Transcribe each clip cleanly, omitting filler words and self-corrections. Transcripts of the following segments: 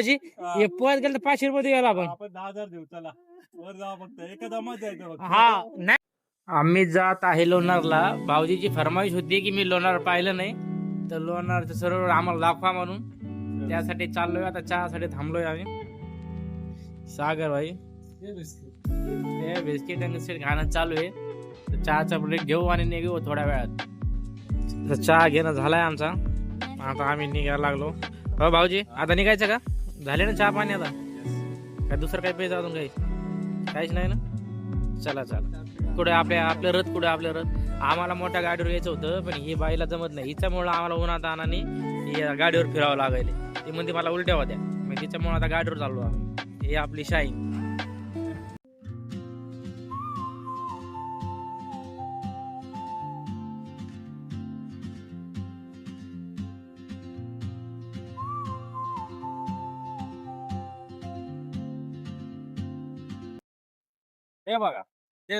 भाऊजी हे पोहायला गेलं तर 500 रुपये द्यायला आपण 10,000 देऊ. चला वर जाऊ फक्त एखादा मजा येतो. हा नाही आम्ही जात आहे लोणारला. भाऊजीची फरमाईश होती की मी लोणार पाहिलं नाही, तर लोणारचं सरोवर आम्हाला दाखवा म्हणून त्यासाठी चाललोय. आता चहासाठी थांबलोय आम्ही. सागर भाई हे बिस्किट आणि बिस्किट खाणं चालू आहे. तर चहाचा ब्रेक घेऊ आणि निघू थोड्या वेळात. तर चहा घेणं झालाय आमचा. आता आम्ही निघायला लागलो. हो भाऊजी आता निघायचं का? झाले ना चहा पाणी? आता काय दुसरं काही पाहिजे अजून? काही काहीच नाही ना. चला चला. कुठे आपलं रथ? कुठे आपलं रथ? आम्हाला मोठ्या गाडीवर यायचं होतं, पण ही बाईला जमत नाही. हिच्यामुळं आम्हाला उन्हात आणाने गाडीवर फिरावं लागायले. ती म्हणते मला उलट्या होत्या, मग तिच्यामुळे आता गाडीवर चाललो आम्ही. ही आपली शाईन. हे बघा ते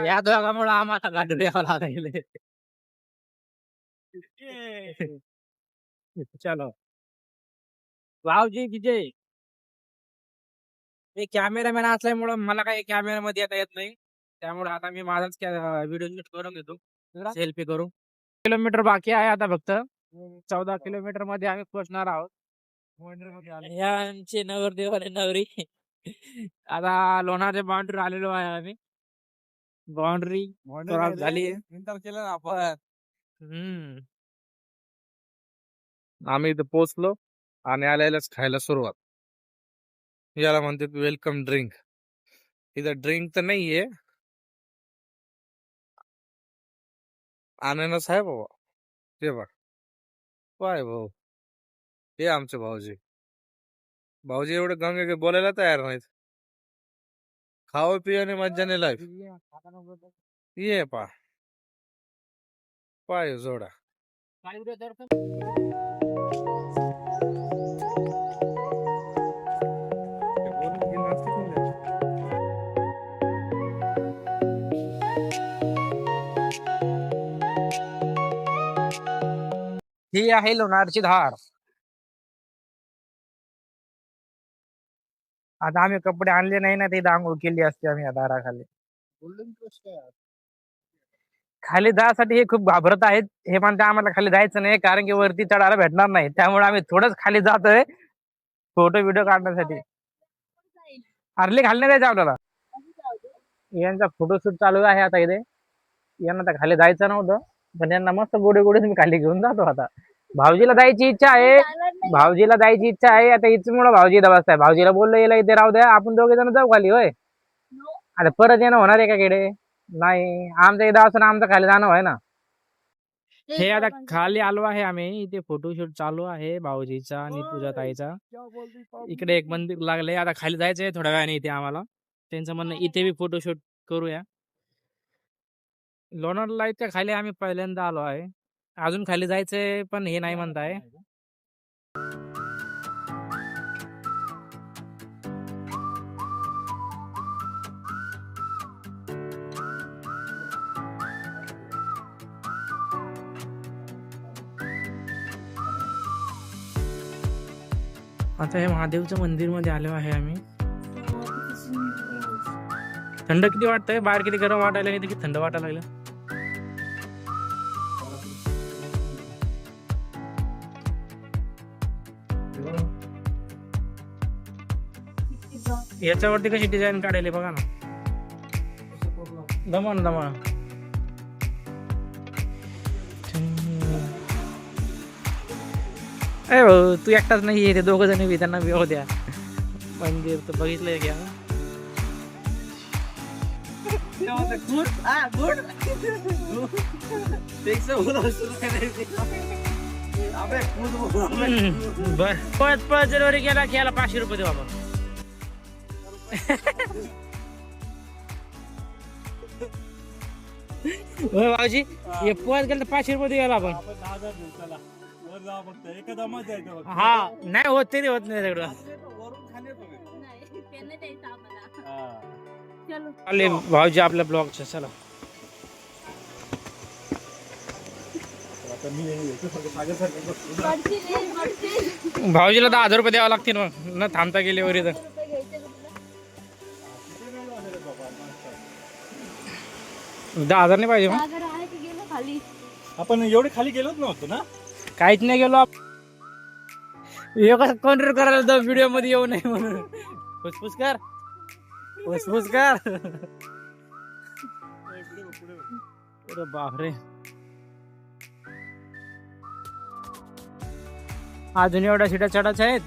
या दोघांमुळे आम्हाला गाडीवर यावं लागले. चलो भाऊजी विजय. हे कॅमेरामॅन असल्यामुळं मला काही कॅमेरामध्ये येता येत नाही, त्यामुळे आता मी माझाच व्हिडिओ शूट करून घेतो, सेल्फी करू. किलोमीटर बाकी आहे आता फक्त. 14 किलोमीटर मध्ये आम्ही पोहोचणार आहोत. यांचे नवरदेव आणि नवरी आता लोणारच्या बाउंड्री आलेलो आहे आम्ही. बाउंड्री झाली केलं ना आपण. आम्ही इथं पोहोचलो आणि आल्यालाच खायला सुरुवात. याला म्हणते वेलकम ड्रिंक. इथं ड्रिंक तर नाहीये, अननस आहे बाबा. ते बघ काय भाऊ, हे आमचे भाऊजी. भाऊजी एवढे गंगे बोलायला तयार नाहीत. खाओ पियाने मज्जाने लाईफ. ये पाय जोडा. ही आहे लोणारची धार. आता आम्ही कपडे आणले नाही ना, ते आंघोळ केली असते आम्ही या दाराखाली. खाली जायसाठी हे खूप घाबरत आहेत. हे म्हणते आम्हाला खाली जायचं नाही, कारण की वरती चढायला भेटणार नाही. त्यामुळे आम्ही थोडंच खाली जातोय फोटो व्हिडिओ काढण्यासाठी. हरली खाली नाही जायचं आपल्याला. यांचा फोटोशूट चालू आहे आता इथे. यांना तर खाली जायचं नव्हतं, पण यांना मस्त गोडे गोडे मी खाली घेऊन जातो आता. भाऊजीला जायची इच्छा आहे. भाऊजीला जायची इच्छा आहे. आता हिचमुळं भाऊजी बसताय. भाऊजीला बोललो याला इथे राहू द्या, आपण दोघे जण जाऊ खाली. होय आता परत येणं होणार आहे का केडे? नाही, आमच्या इथं असून आमचं खाली जाणं आहे ना. हे आता खाली आलो आहे आम्ही. इथे फोटोशूट चालू आहे भाऊजीचा आणि तुझ्या ताईचा. इकडे एक मंदिर लागलंय. आता खाली जायचंय थोड्या वेळाने इथे आम्हाला. त्यांचं म्हणणं इथे बी फोटोशूट करूया. लोणारला इथे खाली आम्ही पहिल्यांदा आलो आहे. अजून खाली जायचंय, पण हे नाही म्हणताय. आता हे महादेवच्या मंदिर मध्ये आलो आहे आम्ही. थंड किती वाटतंय? बाहेर किती गरम वाटायला, इथे किती थंड वाटायला लागलं. याच्यावरती कशी डिझाईन काढायला बघा ना. दमन दमन. अरे भाऊ तू एकटाच नाही येते, दोघ जण बी, त्यांना बी द्या. मंदिर तर बघितलंय घ्या. बर पळत पळत जर गेला की याला 500 रुपये देऊ आपण. भाऊजी हे पोहायला गेलं तर 500 रुपये द्यायला आपण. 10,000 देऊ. चला वर जाऊ फक्त एखादा मजा येतो. हा नाही होत, ते होत नाही सगळं. आले भाऊजी आपल्या ब्लॉगच्या. चला आता मी याच्यासारखं सागरसारखं बसतो ना. भाऊजीला 10,000 रुपये द्यावं लागतील मग न थांबता गेल्यावर इथं. किती वेळ झालेला बाबा नाश्ता? 10,000 नाही पाहिजे मग. आपण एवढे खाली गेलोच नव्हतो ना. काहीच नाही गेलो कसं कंट्रोल करायला तर व्हिडिओ मध्ये येऊ नये म्हणून. फुसफुस कर फुसफुस कर. अरे बापरे, अजून एवढ्या शिट्या चढायच्या आहेत.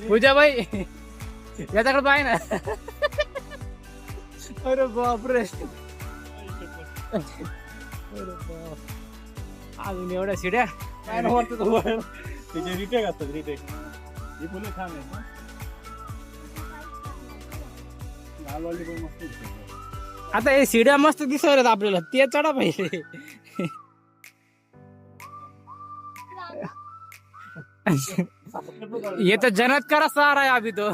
पूजा बाई याच्याकडे पाय ना. अरे बापरे, अजून एवढ्या शिड्या काय ना वाटतं तुम्हाला? त्याचे रिटेक असतात रिटेक. हे पुन्हा छान आहे ना. लालवाली पण मस्त दिसते. आता हे शिड्या मस्त दिसत आपल्याला, ते चढा पाहिजे. ये तो जन्नत का रास्ता आ रहा है अभी तो.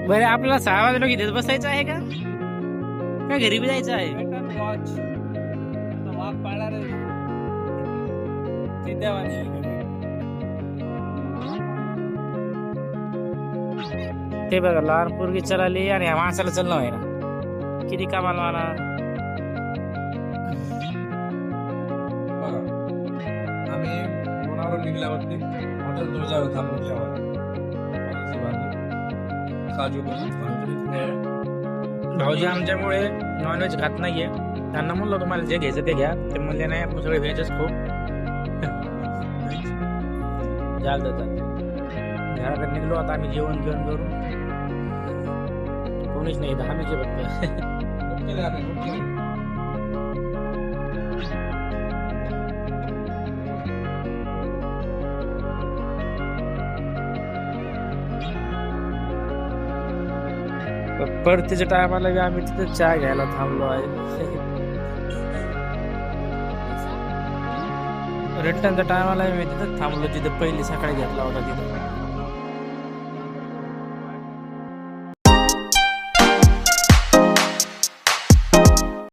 बरं, आपल्याला 6 वाजता इथेच बसायचं आहे का घरी बी जायचं आहे? वाघ पाळणार ते बघा, लहान पोरगी चलाली आणि ह्या माणसाला चलणं आहे ना. किती कामाला मला. आम्ही पुण्यावरून निघल्यावरती हॉटेल तुळजावर थांबलो जेवायला. काजू भाऊजी आमच्यामुळे नॉनव्हेज खात नाहीये. त्यांना म्हणलं तुम्हाला जे घ्यायचं ते घ्या. ते म्हणले नाही, आपण सगळे व्हेजच खाऊ. चालतं घराकडे निघलो आता आम्ही. जेवण करू. कोणीच नाही, आम्ही जे फक्त. परतीच्या टायमाला बी आम्ही तिथं चहा घ्यायला थांबलो आहे. रिटर्नच्या टायमाला मी तिथं थांबलो जिथे पहिली सकाळी घेतला होता तिथं.